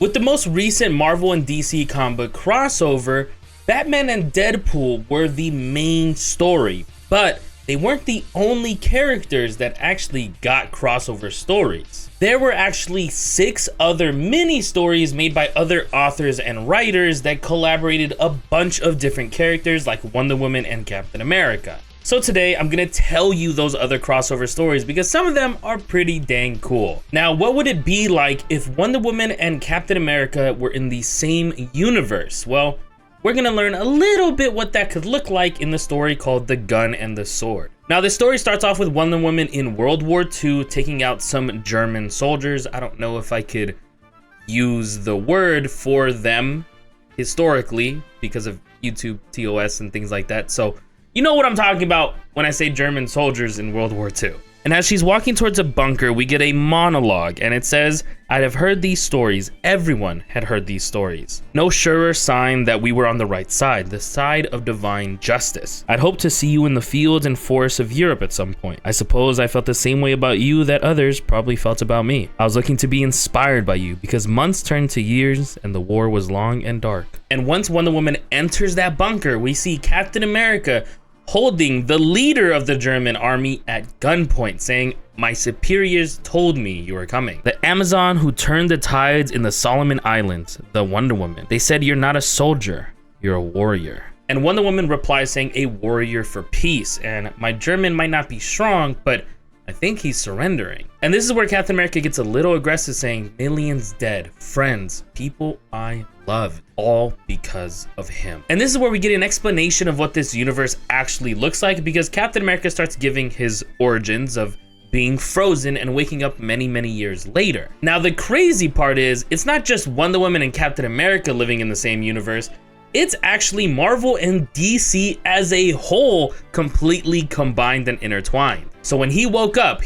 With the most recent Marvel and DC comic crossover, Batman and Deadpool were the main story, but they weren't the only characters that actually got crossover stories. There were actually 6 other mini stories made by other authors and writers that collaborated a bunch of different characters like Wonder Woman and Captain America. So today I'm gonna tell you those other crossover stories because some of them are pretty dang cool. Now, what would it be like if Wonder Woman and Captain America were in the same universe? Well, we're gonna learn a little bit what that could look like in the story called The Gun and the Sword. Now, the story starts off with Wonder Woman in World War II taking out some German soldiers. I don't know if I could use the word for them historically because of YouTube TOS and things like that. So you know what I'm talking about when I say German soldiers in World War II. And as she's walking towards a bunker, we get a monologue, and it says, "I'd have heard these stories. Everyone had heard these stories. No surer sign that we were on the right side, the side of divine justice. I'd hoped to see you in the fields and forests of Europe at some point. I suppose I felt the same way about you that others probably felt about me. I was looking to be inspired by you because months turned to years and the war was long and dark." And once Wonder Woman enters that bunker, we see Captain America holding the leader of the German army at gunpoint, saying, "My superiors told me you were coming. The Amazon who turned the tides in the Solomon Islands, the Wonder Woman. They said you're not a soldier, you're a warrior." And Wonder Woman replies saying, "A warrior for peace. And my German might not be strong, but I think he's surrendering." And this is where Captain America gets a little aggressive, saying, "Millions dead, friends, people I loved, all because of him." And this is where we get an explanation of what this universe actually looks like, because Captain America starts giving his origins of being frozen and waking up many, many years later. Now, the crazy part is, it's not just Wonder Woman and Captain America living in the same universe. It's actually Marvel and DC as a whole completely combined and intertwined. So when he woke up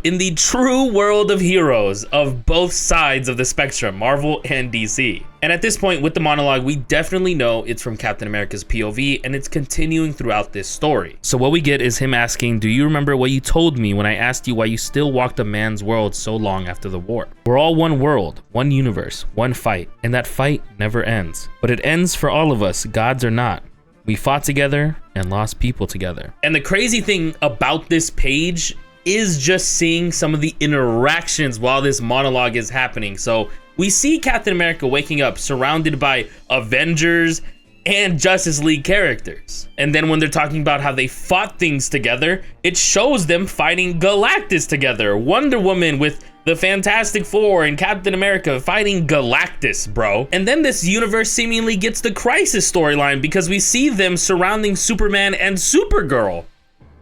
in the true world of heroes of both sides of the spectrum, Marvel and DC. And at this point with the monologue, we definitely know it's from Captain America's POV and it's continuing throughout this story. So what we get is him asking, "Do you remember what you told me when I asked you why you still walked a man's world so long after the war? We're all one world, one universe, one fight, and that fight never ends. But it ends for all of us, gods or not. We fought together and lost people together." And the crazy thing about this page is just seeing some of the interactions while this monologue is happening. So we see Captain America waking up surrounded by Avengers and Justice League characters. And then when they're talking about how they fought things together, it shows them fighting Galactus together. Wonder Woman with the Fantastic Four and Captain America fighting Galactus, bro. And then this universe seemingly gets the Crisis storyline because we see them surrounding Superman and Supergirl.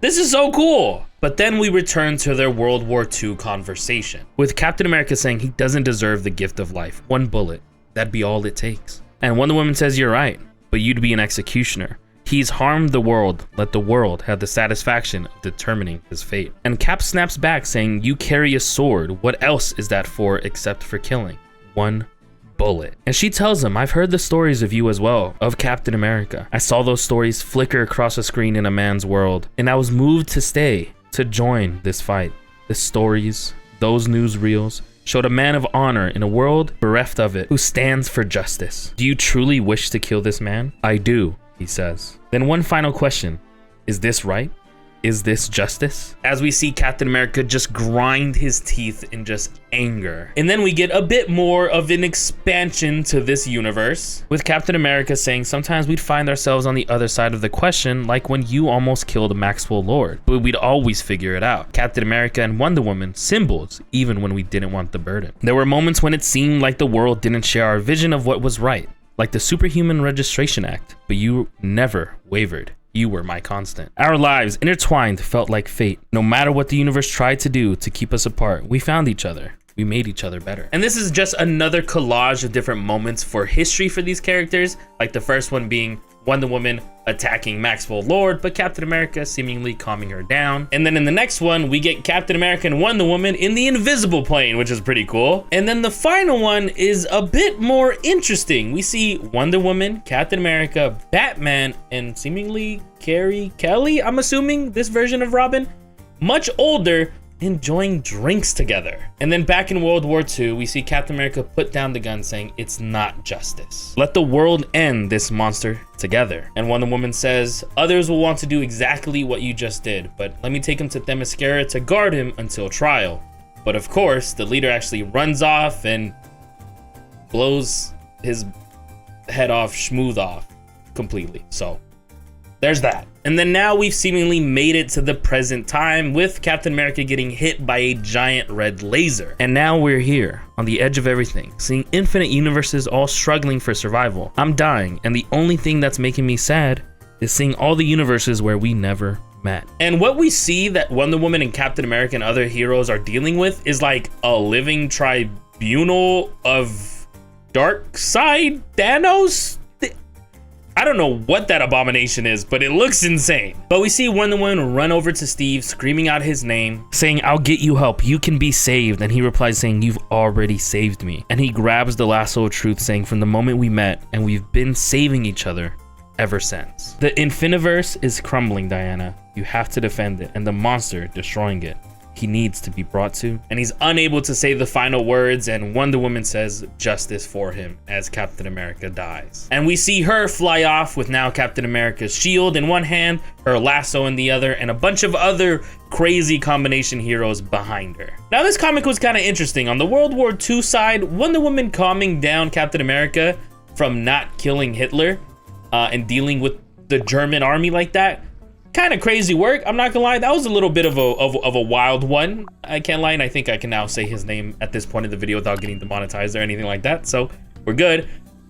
This is so cool. But then we return to their World War II conversation, with Captain America saying he doesn't deserve the gift of life. One bullet, that'd be all it takes. And Wonder Woman says, "You're right, but you'd be an executioner. He's harmed the world. Let the world have the satisfaction of determining his fate." And Cap snaps back saying, "You carry a sword. What else is that for except for killing? One bullet." And she tells him, "I've heard the stories of you as well, of Captain America. I saw those stories flicker across a screen in a man's world, and I was moved to stay, to join this fight. The stories, those newsreels, showed a man of honor in a world bereft of it, who stands for justice. Do you truly wish to kill this man?" "I do," he says. Then one final question. Is this right? Is this justice? As we see Captain America just grind his teeth in just anger. And then we get a bit more of an expansion to this universe, with Captain America saying sometimes we'd find ourselves on the other side of the question, like when you almost killed Maxwell Lord, but we'd always figure it out. Captain America and Wonder Woman, symbols, even when we didn't want the burden. There were moments when it seemed like the world didn't share our vision of what was right, like the Superhuman Registration Act, but you never wavered. You were my constant. Our lives intertwined felt like fate. No matter what the universe tried to do to keep us apart, we found each other. We made each other better. And this is just another collage of different moments for history for these characters, like the first one being Wonder Woman attacking Maxwell Lord, but Captain America seemingly calming her down. And then in the next one, we get Captain America and Wonder Woman in the invisible plane, which is pretty cool. And then the final one is a bit more interesting. We see Wonder Woman, Captain America, Batman, and seemingly Carrie Kelly, I'm assuming, this version of Robin, much older, enjoying drinks together. And then back in World War II, we see Captain America put down the gun saying, it's not justice. Let the world end this monster together. And Wonder Woman says, others will want to do exactly what you just did, but let me take him to Themyscira to guard him until trial. But of course, the leader actually runs off and blows his head off, schmooth off completely. So there's that. And then now we've seemingly made it to the present time with Captain America getting hit by a giant red laser. And now we're here on the edge of everything, seeing infinite universes all struggling for survival. I'm dying, and the only thing that's making me sad is seeing all the universes where we never met. And what we see that Wonder Woman and Captain America and other heroes are dealing with is like a living tribunal of dark side Thanos. I don't know what that abomination is, but it looks insane. But we see Wonder Woman run over to Steve, screaming out his name, saying, I'll get you help, you can be saved. And he replies saying, you've already saved me. And he grabs the lasso of truth, saying, from the moment we met, and we've been saving each other ever since. The Infiniverse is crumbling, Diana. You have to defend it, and the monster destroying it. He needs to be brought to. And he's unable to say the final words, and Wonder Woman says justice for him as Captain America dies. And we see her fly off with now Captain America's shield in one hand, her lasso in the other, and a bunch of other crazy combination heroes behind her. Now this comic was kind of interesting. On the World War II side, Wonder Woman calming down Captain America from not killing Hitler and dealing with the German army like that. Kind of crazy work. I'm not gonna lie, that was a little bit of a wild one. I can't lie, and I think I can now say his name at this point in the video without getting demonetized or anything like that, so we're good.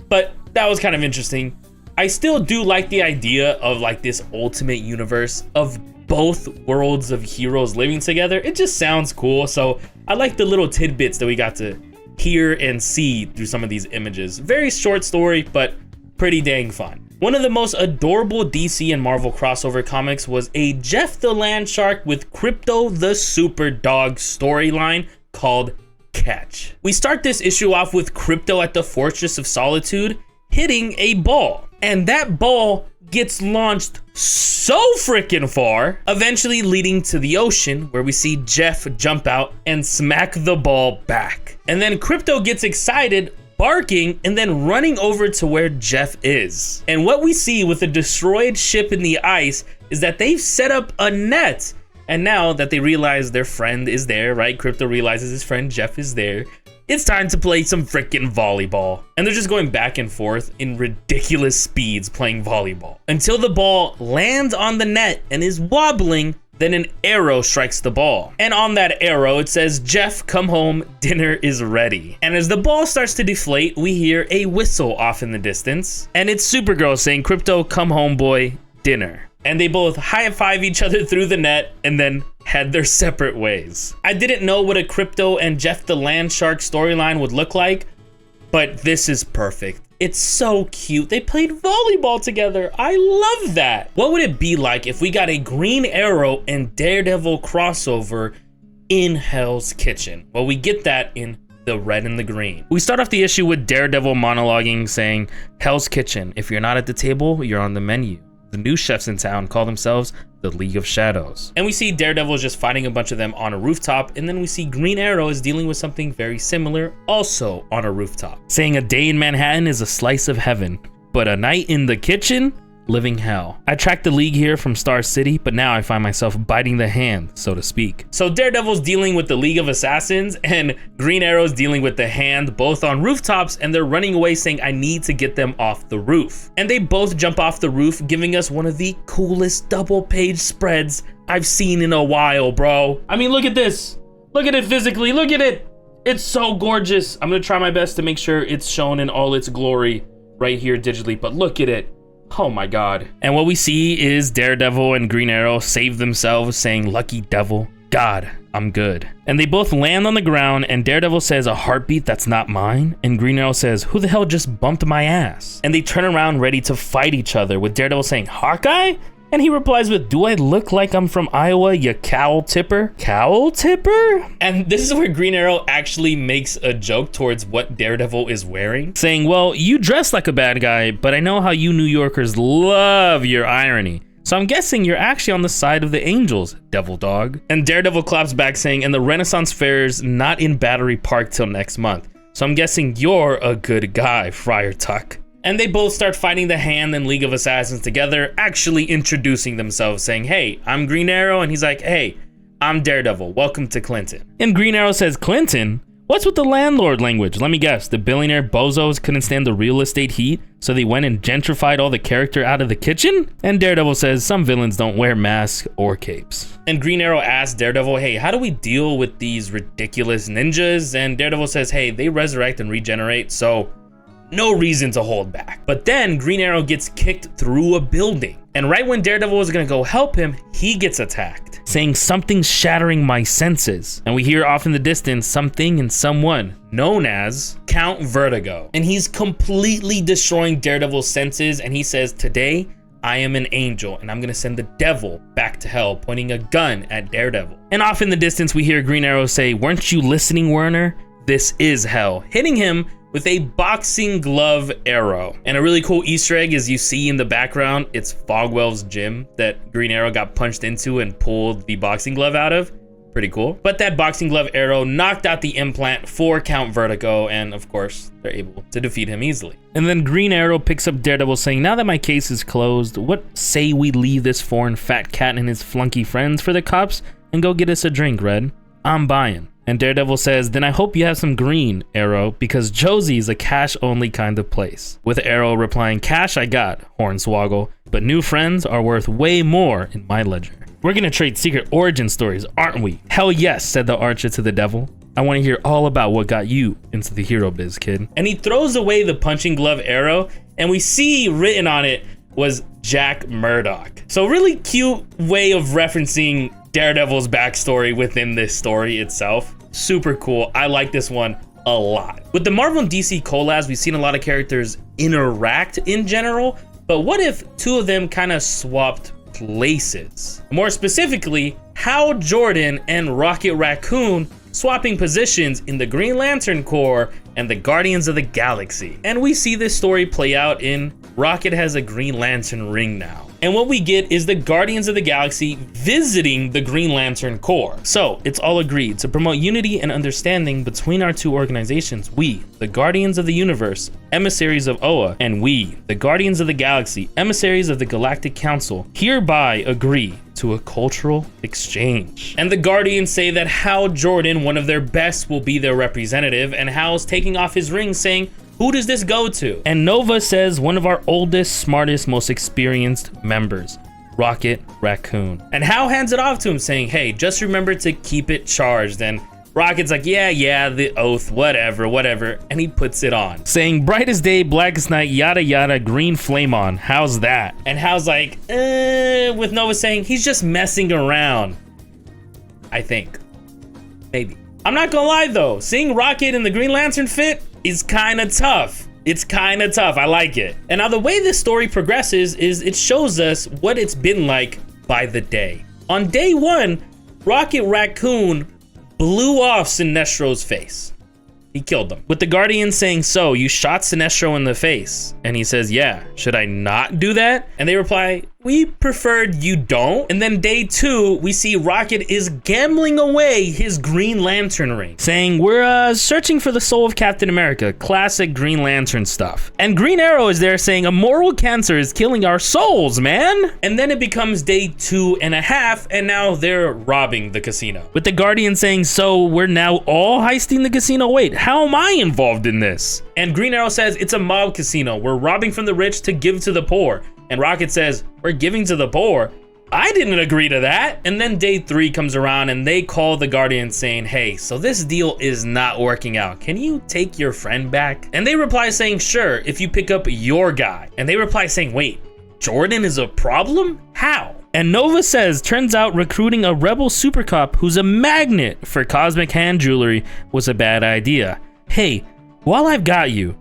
But that was kind of interesting. I still do like the idea of like this ultimate universe of both worlds of heroes living together. It just sounds cool, so I like the little tidbits that we got to hear and see through some of these images. Very short story, but pretty dang fun. One of the most adorable DC and Marvel crossover comics was a Jeff the Land Shark with Krypto the Superdog storyline called Catch. We start this issue off with Krypto at the Fortress of Solitude hitting a ball, and that ball gets launched so freaking far, eventually leading to the ocean, where we see Jeff jump out and smack the ball back. And then Krypto gets excited, barking and then running over to where Jeff is. And what we see with a destroyed ship in the ice is that they've set up a net. And now that they realize their friend is there, right? Krypto realizes his friend Jeff is there. It's time to play some freaking volleyball. And they're just going back and forth in ridiculous speeds playing volleyball until the ball lands on the net and is wobbling. Then an arrow strikes the ball. And on that arrow, it says, Jeff, come home, dinner is ready. And as the ball starts to deflate, we hear a whistle off in the distance. And it's Supergirl saying, Krypto, come home, boy, dinner. And they both high-five each other through the net and then head their separate ways. I didn't know what a Krypto and Jeff the Land Shark storyline would look like, but this is perfect. It's so cute. They played volleyball together. I love that. What would it be like if we got a Green Arrow and Daredevil crossover in Hell's Kitchen? Well, we get that in the red and the green. We start off the issue with Daredevil monologuing saying, Hell's Kitchen, if you're not at the table, you're on the menu. The new chefs in town call themselves the League of Shadows. And we see Daredevil is just fighting a bunch of them on a rooftop, and then we see Green Arrow is dealing with something very similar, also on a rooftop, saying a day in Manhattan is a slice of heaven, but a night in the kitchen, living hell. I tracked the League here from Star City, but now I find myself biting the hand, so to speak. So Daredevil's dealing with the League of Assassins, and Green Arrow's dealing with the Hand, both on rooftops, and they're running away saying, I need to get them off the roof. And they both jump off the roof, giving us one of the coolest double-page spreads I've seen in a while, bro. I mean, look at this. Look at it physically, look at it. It's so gorgeous. I'm gonna try my best to make sure it's shown in all its glory right here digitally, but look at it. Oh my god. And what we see is Daredevil and Green Arrow save themselves saying, lucky devil, God, I'm good. And they both land on the ground and Daredevil says, a heartbeat that's not mine? And Green Arrow says, who the hell just bumped my ass? And they turn around ready to fight each other with Daredevil saying, Hawkeye? And he replies with, do I look like I'm from Iowa, you cowl tipper? Cowl tipper? And this is where Green Arrow actually makes a joke towards what Daredevil is wearing, saying, well, you dress like a bad guy, but I know how you New Yorkers love your irony. So I'm guessing you're actually on the side of the angels, Devil Dog. And Daredevil claps back saying, and the Renaissance Fair's not in Battery Park till next month. So I'm guessing you're a good guy, Friar Tuck. And they both start fighting the Hand and League of Assassins together, actually introducing themselves, saying, hey, I'm Green Arrow. And he's like, hey, I'm Daredevil. Welcome to Clinton. And Green Arrow says, Clinton? What's with the landlord language? Let me guess, the billionaire bozos couldn't stand the real estate heat, so they went and gentrified all the character out of the kitchen? And Daredevil says some villains don't wear masks or capes. And Green Arrow asks Daredevil, hey, how do we deal with these ridiculous ninjas? And Daredevil says, hey, they resurrect and regenerate, so no reason to hold back. But then Green Arrow gets kicked through a building. And right when Daredevil was gonna go help him, he gets attacked, saying something's shattering my senses. And we hear off in the distance something and someone known as Count Vertigo. And he's completely destroying Daredevil's senses, and he says, today I am an angel and I'm gonna send the devil back to hell, pointing a gun at Daredevil. And off in the distance we hear Green Arrow say, weren't you listening, Werner? This is hell, hitting him with a boxing glove arrow. And a really cool Easter egg is you see in the background, it's Fogwell's gym that Green Arrow got punched into and pulled the boxing glove out of. Pretty cool. But that boxing glove arrow knocked out the implant for Count Vertigo, and of course, they're able to defeat him easily. And then Green Arrow picks up Daredevil saying, now that my case is closed, what say we leave this foreign fat cat and his flunky friends for the cops and go get us a drink, Red? I'm buying. And Daredevil says, then I hope you have some green, Arrow, because Josie's a cash-only kind of place. With Arrow replying, cash I got, Hornswoggle, but new friends are worth way more in my ledger. We're gonna trade secret origin stories, aren't we? Hell yes, said the Archer to the Devil. I want to hear all about what got you into the hero biz, kid. And he throws away the punching glove arrow, and we see written on it was Jack Murdock. So really cute way of referencing Daredevil's backstory within this story itself. Super cool. I like this one a lot. With the Marvel and DC collabs, we've seen a lot of characters interact in general, but what if two of them kind of swapped places? More specifically, Hal Jordan and Rocket Raccoon swapping positions in the Green Lantern Corps and the Guardians of the Galaxy. And we see this story play out in Rocket has a Green Lantern ring now. And what we get is the Guardians of the Galaxy visiting the Green Lantern Corps. So it's all agreed to promote unity and understanding between our two organizations. We, the Guardians of the Universe, emissaries of Oa, and we, the Guardians of the Galaxy, emissaries of the Galactic Council, hereby agree to a cultural exchange. And the Guardians say that Hal Jordan, one of their best, will be their representative, and Hal's taking off his ring saying, who does this go to? And Nova says one of our oldest, smartest, most experienced members, Rocket Raccoon. And Hal hands it off to him saying, hey, just remember to keep it charged. And Rocket's like, yeah, the oath, whatever. And he puts it on, saying bright as day, black as night, yada yada, green flame on. How's that? And Hal's like, with Nova saying he's just messing around. I think. Maybe. I'm not gonna lie though, seeing Rocket in the Green Lantern fit is kind of tough. It's kind of tough. I like it. And now the way this story progresses is it shows us what it's been like by the day. On day one, Rocket Raccoon blew off Sinestro's face. He killed him. With the Guardian saying, so you shot Sinestro in the face. And he says, yeah, should I not do that? And they reply, we preferred you don't. And then day two, we see Rocket is gambling away his Green Lantern ring, saying we're searching for the soul of Captain America, classic Green Lantern stuff. And Green Arrow is there saying a moral cancer is killing our souls, man. And then it becomes day 2.5, and now they're robbing the casino. With the Guardian saying, so we're now all heisting the casino? Wait, how am I involved in this? And Green Arrow says it's a mob casino. We're robbing from the rich to give to the poor. And Rocket says, we're giving to the poor? I didn't agree to that. And then day 3 comes around and they call the Guardians saying, hey, so this deal is not working out. Can you take your friend back? And they reply saying, sure, if you pick up your guy. And they reply saying, wait, Jordan is a problem? How? And Nova says, turns out recruiting a rebel super cop who's a magnet for cosmic hand jewelry was a bad idea. Hey, while I've got you,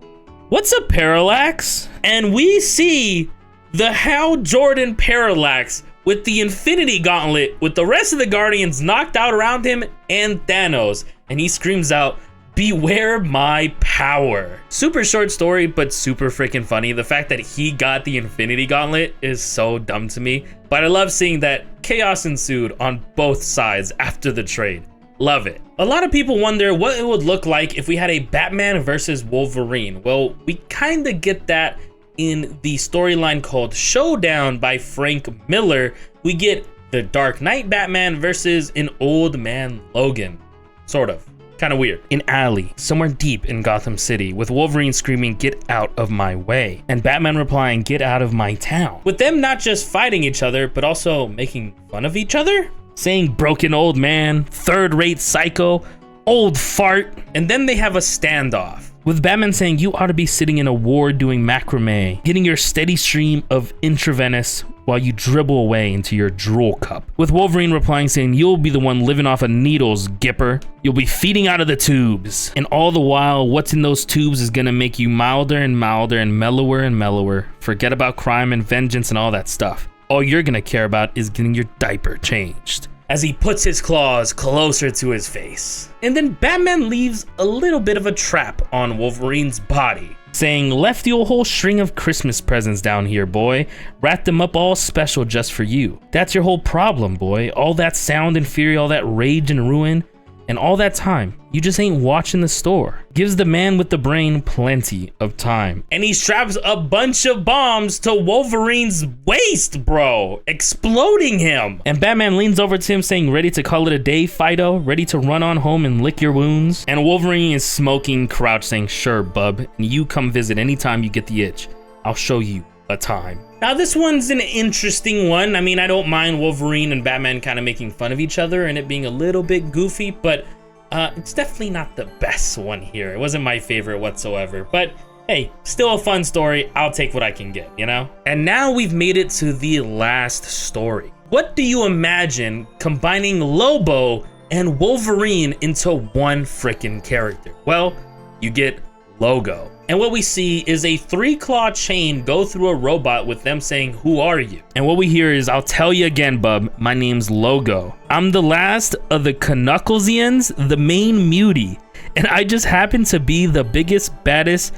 what's a parallax? And we see the Hal Jordan parallax with the Infinity Gauntlet with the rest of the Guardians knocked out around him and Thanos. And he screams out, beware my power. Super short story, but super freaking funny. The fact that he got the Infinity Gauntlet is so dumb to me, but I love seeing that chaos ensued on both sides after the trade. Love it. A lot of people wonder what it would look like if we had a Batman versus Wolverine. Well, we kind of get that in the storyline called Showdown by Frank Miller. We get the Dark Knight Batman versus an old man Logan. Sort of. Kind of weird. An alley, somewhere deep in Gotham City, with Wolverine screaming, "Get out of my way," and Batman replying, "Get out of my town." With them not just fighting each other, but also making fun of each other, saying broken old man, third-rate psycho, old fart, and then they have a standoff, with Batman saying you ought to be sitting in a ward doing macrame, getting your steady stream of intravenous while you dribble away into your drool cup, with Wolverine replying saying you'll be the one living off of needles, Gipper. You'll be feeding out of the tubes. And all the while, what's in those tubes is gonna make you milder and milder and mellower. Forget about crime and vengeance and all that stuff. All you're gonna care about is getting your diaper changed. As he puts his claws closer to his face. And then Batman leaves a little bit of a trap on Wolverine's body, saying, "Left you a whole string of Christmas presents down here, boy. Wrapped them up all special just for you. That's your whole problem, boy. All that sound and fury, all that rage and ruin, and all that time. You just ain't watching the store." Gives the man with the brain plenty of time. And he straps a bunch of bombs to Wolverine's waist, bro, exploding him. And Batman leans over to him saying, "Ready to call it a day, Fido? Ready to run on home and lick your wounds?" And Wolverine is smoking crouch saying, "Sure, bub, and you come visit anytime you get the itch. I'll show you a time." Now this one's an interesting one. I mean, I don't mind Wolverine and Batman kind of making fun of each other and it being a little bit goofy, but it's definitely not the best one here. It wasn't my favorite whatsoever, but hey, still a fun story. I'll take what I can get, you know? And now we've made it to the last story. What do you imagine combining Lobo and Wolverine into one freaking character? Well, you get Logo. And what we see is a 3-claw chain go through a robot with them saying, "Who are you?" And what we hear is, "I'll tell you again, bub, my name's Logo. I'm the last of the Knucklesians, the main mutie, and I just happen to be the biggest, baddest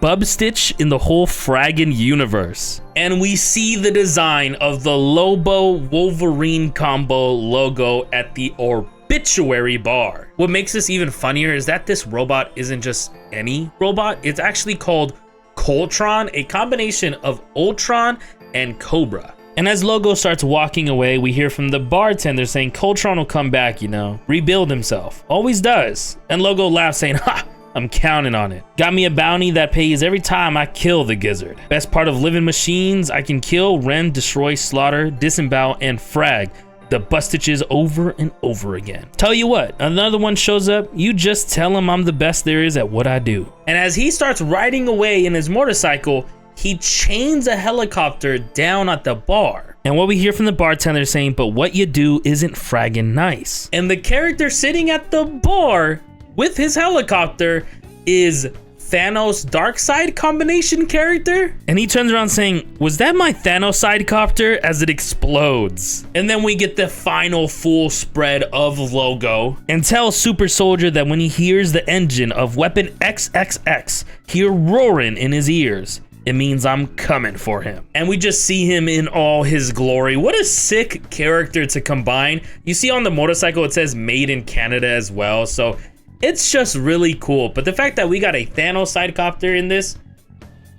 bub stitch in the whole fraggin' universe." And we see the design of the Lobo Wolverine combo logo at the Obituary bar. What makes this even funnier is that this robot isn't just any robot. It's actually called Coltron, a combination of Ultron and Cobra. And as Logo starts walking away, we hear from the bartender saying Coltron will come back, you know, rebuild himself. Always does. And Logo laughs saying, "Ha! I'm counting on it. Got me a bounty that pays every time I kill the gizzard. Best part of living machines, I can kill, rend, destroy, slaughter, disembowel, and frag the bustages over and over again. Tell you what, another one shows up, you just tell him I'm the best there is at what I do." And as he starts riding away in his motorcycle, he chains a helicopter down at the bar. And what we hear from the bartender saying, "But what you do isn't fraggin' nice." And the character sitting at the bar with his helicopter is Thanos Darkseid combination character. And he turns around saying, "Was that my Thanos sidecopter?" as it explodes. And then we get the final full spread of Logo and tells Super Soldier that when he hears the engine of Weapon XXX hear roaring in his ears, it means I'm coming for him. And we just see him in all his glory. What a sick character to combine. You see on the motorcycle it says made in Canada as well, so it's just really cool. But the fact that we got a Thanos sidecopter in this,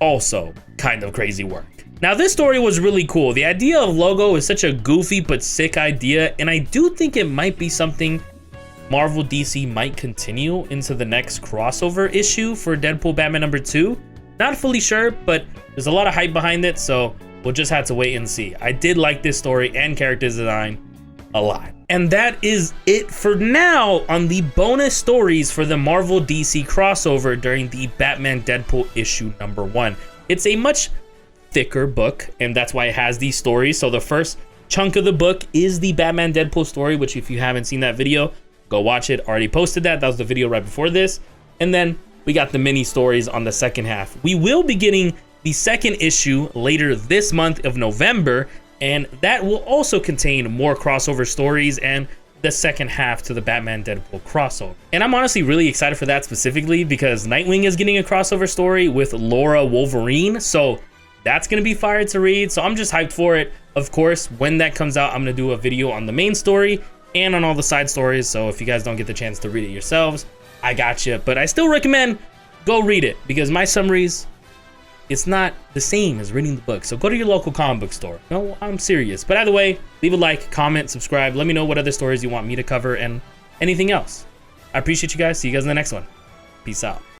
also kind of crazy work. Now this story was really cool. The idea of Logo is such a goofy but sick idea, and I do think it might be something Marvel DC might continue into the next crossover issue for Deadpool Batman #2. Not fully sure, but there's a lot of hype behind it, so we'll just have to wait and see. I did like this story and character design a lot. And that is it for now on the bonus stories for the Marvel DC crossover during the Batman Deadpool issue #1. It's a much thicker book, and that's why it has these stories. So the first chunk of the book is the Batman Deadpool story, which if you haven't seen that video, go watch it. Already posted that. That was the video right before this. And then we got the mini stories on the second half. We will be getting the second issue later this month of November, and that will also contain more crossover stories and the second half to the Batman Deadpool crossover. And I'm honestly really excited for that specifically because Nightwing is getting a crossover story with Laura Wolverine. So that's going to be fire to read. So I'm just hyped for it. Of course, when that comes out, I'm going to do a video on the main story and on all the side stories. So if you guys don't get the chance to read it yourselves, I got you. But I still recommend go read it because my summaries, it's not the same as reading the book. So go to your local comic book store. No, I'm serious. But either way, leave a like, comment, subscribe. Let me know what other stories you want me to cover and anything else. I appreciate you guys. See you guys in the next one. Peace out.